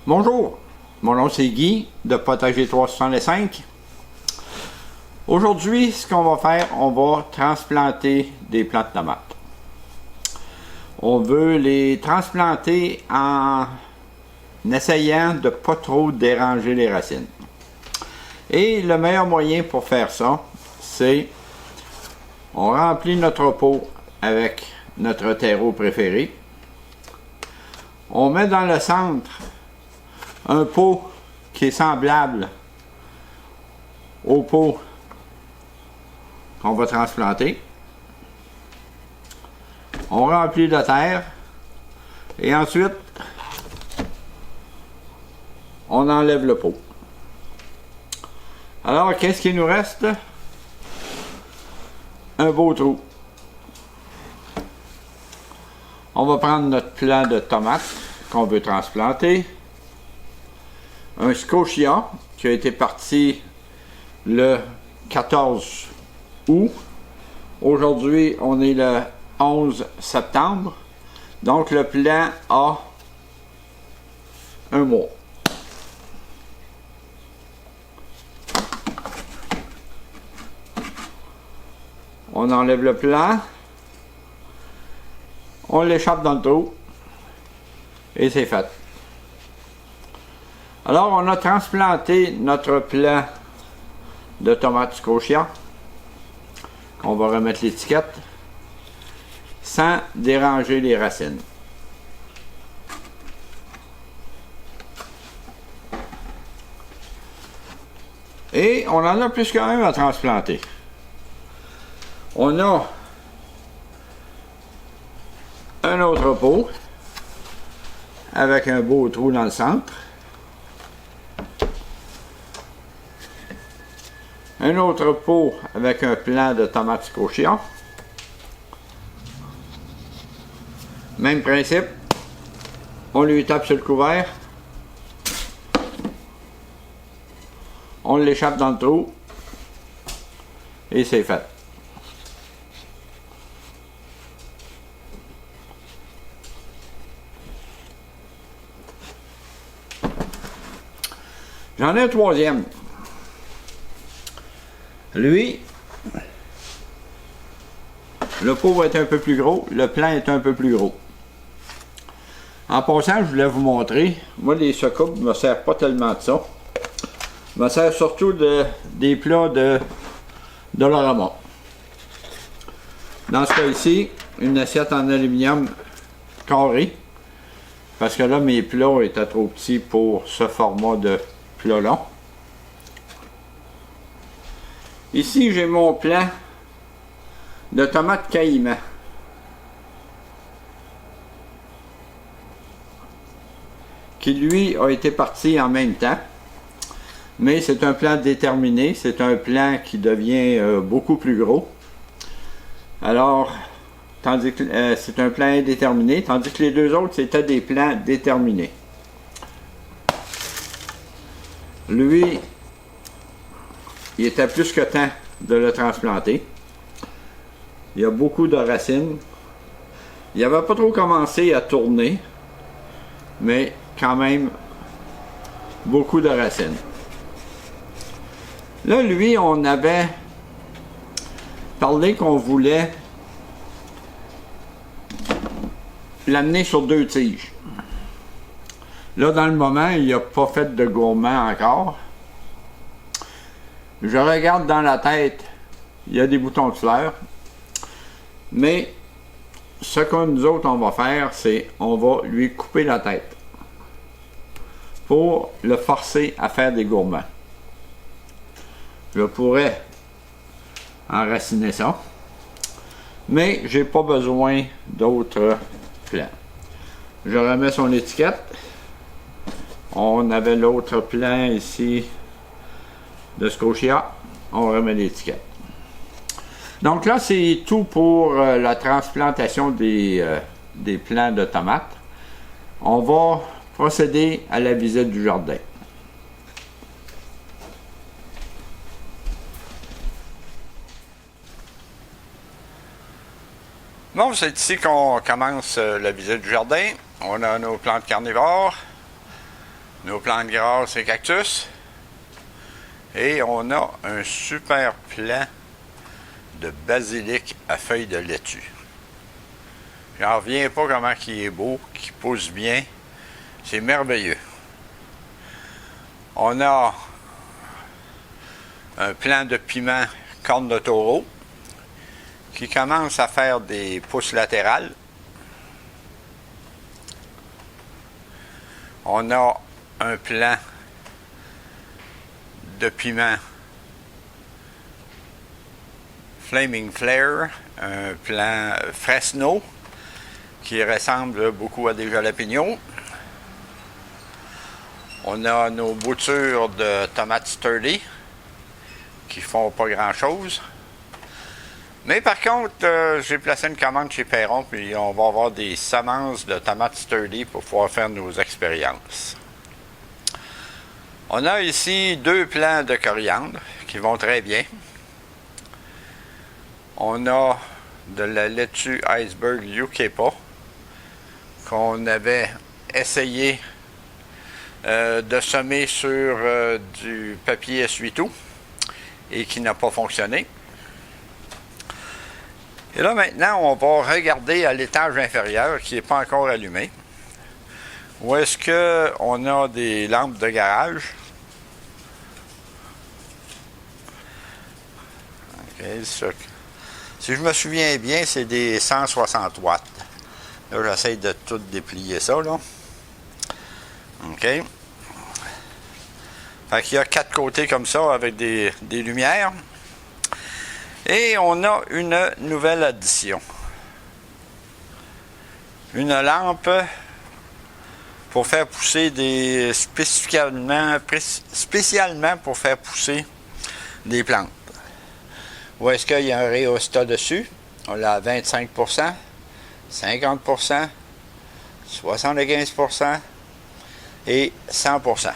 Bonjour, mon nom c'est Guy de Potager 365. Aujourd'hui, ce qu'on va faire, on va transplanter des plants de tomates. On veut les transplanter en essayant de ne pas trop déranger les racines. Et le meilleur moyen pour faire ça, c'est on remplit notre pot avec notre terreau préféré. On met dans le centre un pot qui est semblable au pot qu'on va transplanter. On remplit de terre et ensuite on enlève le pot. Alors, qu'est-ce qu'il nous reste? Un beau trou. On va prendre notre plant de tomates qu'on veut transplanter. Un scotia qui a été parti le 14 août. Aujourd'hui, on est le 11 septembre. Donc, le plant a un mois. On enlève le plant. On l'échappe dans le trou. Et c'est fait. Alors, on a transplanté notre plant de tomates scotia. On va remettre l'étiquette sans déranger les racines. Et on en a plus quand même à transplanter. On a un autre pot avec un beau trou dans le centre. Un autre pot avec un plant de tomates scotia. Même principe. On lui tape sur le couvert. On l'échappe dans le trou. Et c'est fait. J'en ai un troisième. Lui, le pot va être un peu plus gros, le plant est un peu plus gros. En passant, je voulais vous montrer, moi les soucoupes ne me servent pas tellement de ça. Je me sers surtout des plats de Dollarama. Dans ce cas-ci, une assiette en aluminium carré, parce que là mes plats étaient trop petits pour ce format de plat-là. Ici, j'ai mon plant de tomates caïman. Qui, lui, a été parti en même temps. Mais c'est un plant déterminé. C'est un plant qui devient beaucoup plus gros. Alors, tandis que c'est un plant indéterminé, tandis que les deux autres, c'était des plants déterminés. Lui, il était plus que temps de le transplanter. Il y a beaucoup de racines. Il n'avait pas trop commencé à tourner, mais quand même beaucoup de racines. Là, lui, on avait parlé qu'on voulait l'amener sur 2 tiges. Là, dans le moment, il n'a pas fait de gourmand encore. Je regarde dans la tête, il y a des boutons de fleurs. Mais ce que nous autres on va faire, c'est on va lui couper la tête pour le forcer à faire des gourmands. Je pourrais enraciner ça, mais j'ai pas besoin d'autres plants. Je remets son étiquette. On avait l'autre plant ici de scotia, on remet l'étiquette. Donc là, c'est tout pour la transplantation des plants de tomates. On va procéder à la visite du jardin. Bon, c'est ici qu'on commence la visite du jardin. On a nos plantes carnivores. nos plantes grasses et cactus. Et on a un super plant de basilic à feuilles de laitue. J'en reviens pas comment il est beau, qu'il pousse bien. C'est merveilleux. On a un plant de piment corne de taureau qui commence à faire des pousses latérales. On a un plant de piment Flaming Flare, un plant Fresno qui ressemble beaucoup à des jalapenos. On a nos boutures de tomates sturdy qui font pas grand chose. Mais par contre, j'ai placé une commande chez Perron, puis on va avoir des semences de tomates sturdy pour pouvoir faire nos expériences. On a ici 2 plants de coriandre qui vont très bien. On a de la laitue Iceberg Yucca qu'on avait essayé de semer sur du papier essuie-tout et qui n'a pas fonctionné. Et là maintenant, on va regarder à l'étage inférieur qui n'est pas encore allumé. Où est-ce qu'on a des lampes de garage? Okay, si je me souviens bien, c'est des 160 watts. Là, j'essaie de tout déplier ça, là. OK. Fait qu'il y a 4 côtés comme ça avec des lumières. Et on a une nouvelle addition. Une lampe pour faire pousser spécialement pour faire pousser des plantes. Où est-ce qu'il y a un rhéostat dessus? On l'a à 25%, 50%, 75% et 100%.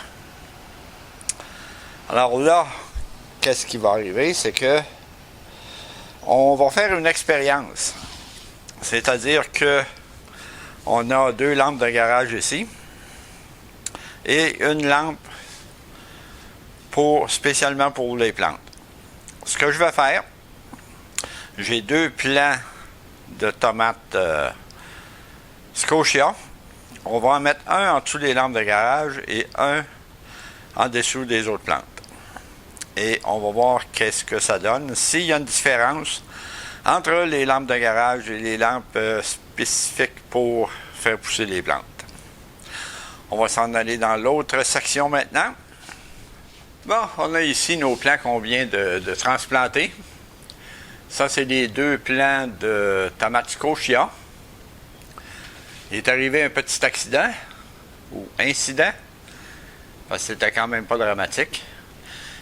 Alors là, qu'est-ce qui va arriver? C'est que on va faire une expérience. C'est-à-dire que on a 2 lampes de garage ici et une lampe spécialement pour les plantes. Ce que je vais faire, j'ai 2 plants de tomates Scotia. On va en mettre un en dessous des lampes de garage et un en dessous des autres plantes. Et on va voir qu'est-ce que ça donne. S'il y a une différence entre les lampes de garage et les lampes spécifiques pour faire pousser les plantes. On va s'en aller dans l'autre section maintenant. Bon, on a ici nos plants qu'on vient de transplanter. Ça, c'est les 2 plants de tomates Scotia. Il est arrivé un petit accident, ou incident, parce que c'était quand même pas dramatique.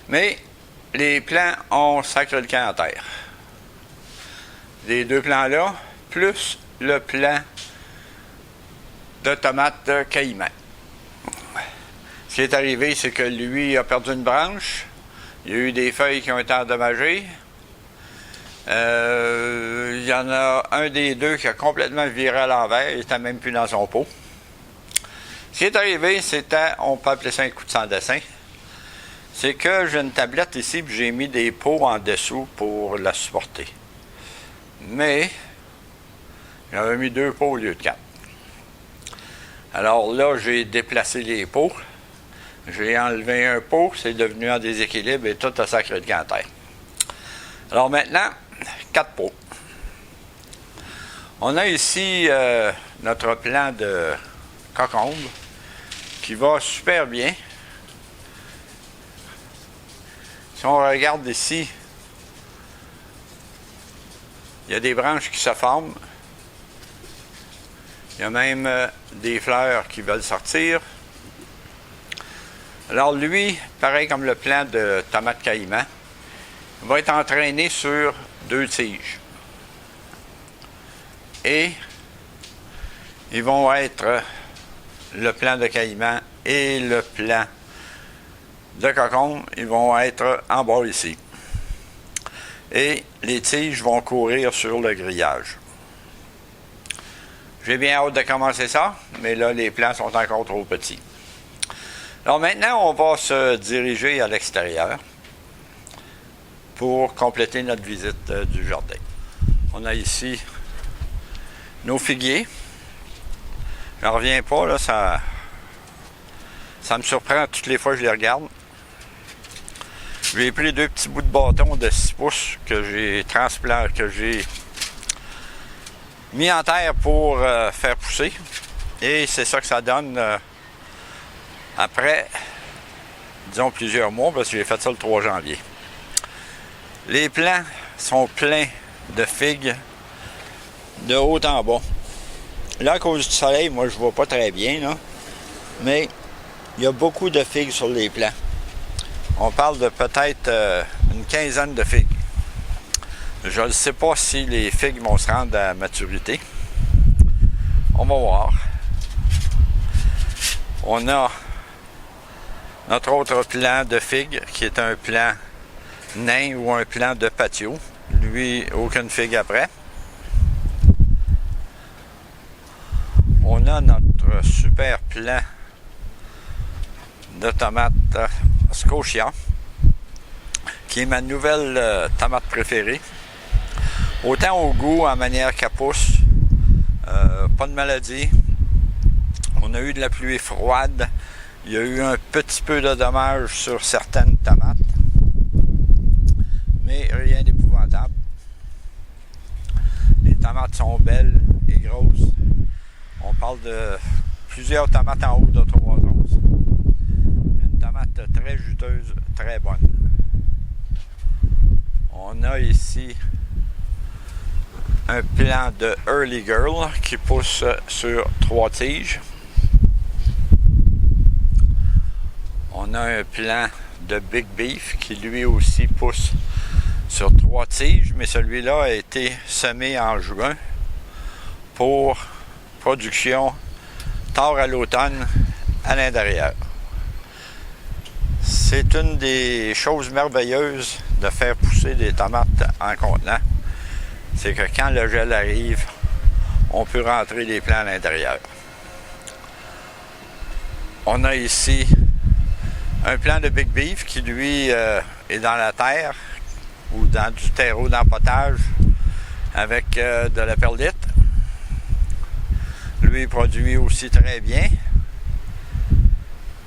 Mais les plants ont sacré le camp à terre. Les 2 plants-là, plus le plant de tomates caïman. Ce qui est arrivé, c'est que lui a perdu une branche. Il y a eu des feuilles qui ont été endommagées. Il y en a un des 2 qui a complètement viré à l'envers. Il n'était même plus dans son pot. Ce qui est arrivé, c'était, on peut appeler ça un coup de sans dessin, c'est que j'ai une tablette ici, puis j'ai mis des pots en dessous pour la supporter. Mais, j'avais mis 2 pots au lieu de 4. Alors là, j'ai déplacé les pots. J'ai enlevé un pot, c'est devenu en déséquilibre et tout a sacré de camp à terre. Alors maintenant, 4 pots. On a ici notre plant de cocombe qui va super bien. Si on regarde ici, il y a des branches qui se forment. Il y a même des fleurs qui veulent sortir. Alors lui, pareil comme le plant de tomate caïman, va être entraîné sur 2 tiges. Et ils vont être le plant de caïman et le plant de cocombe, ils vont être en bas ici. Et les tiges vont courir sur le grillage. J'ai bien hâte de commencer ça, mais là, les plants sont encore trop petits. Alors maintenant, on va se diriger à l'extérieur pour compléter notre visite du jardin. On a ici nos figuiers. J'en reviens pas, là, ça me surprend toutes les fois que je les regarde. J'ai pris 2 petits bouts de bâton de 6 pouces que j'ai transplanté, que j'ai mis en terre pour faire pousser. Et c'est ça que ça donne après, disons, plusieurs mois, parce que j'ai fait ça le 3 janvier. Les plants sont pleins de figues de haut en bas. Là, à cause du soleil, moi, je vois pas très bien, là, mais il y a beaucoup de figues sur les plants. On parle de peut-être une quinzaine de figues. Je ne sais pas si les figues vont se rendre à maturité. On va voir. On a notre autre plant de figues, qui est un plant nain ou un plant de patio. Lui, aucune figue après. On a notre super plant de tomates Scotia, qui est ma nouvelle tomate préférée. Autant au goût, en manière qu'elle pousse, pas de maladie. On a eu de la pluie froide. Il y a eu un petit peu de dommages sur certaines tomates, mais rien d'épouvantable. Les tomates sont belles et grosses. On parle de plusieurs tomates en haut de 3 onces. Une tomate très juteuse, très bonne. On a ici un plant de Early Girl qui pousse sur 3 tiges. On a un plant de Big Beef qui lui aussi pousse sur 3 tiges, mais celui-là a été semé en juin pour production tard à l'automne à l'intérieur. C'est une des choses merveilleuses de faire pousser des tomates en contenant. C'est que quand le gel arrive, on peut rentrer les plants à l'intérieur. On a ici un plant de Big Beef qui, lui, est dans la terre ou dans du terreau d'empotage avec de la perlite. Lui, il produit aussi très bien.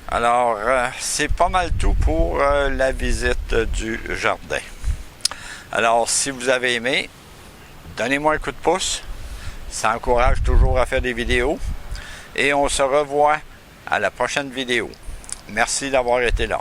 Alors, c'est pas mal tout pour la visite du jardin. Alors, si vous avez aimé, donnez-moi un coup de pouce. Ça encourage toujours à faire des vidéos. Et on se revoit à la prochaine vidéo. Merci d'avoir été là.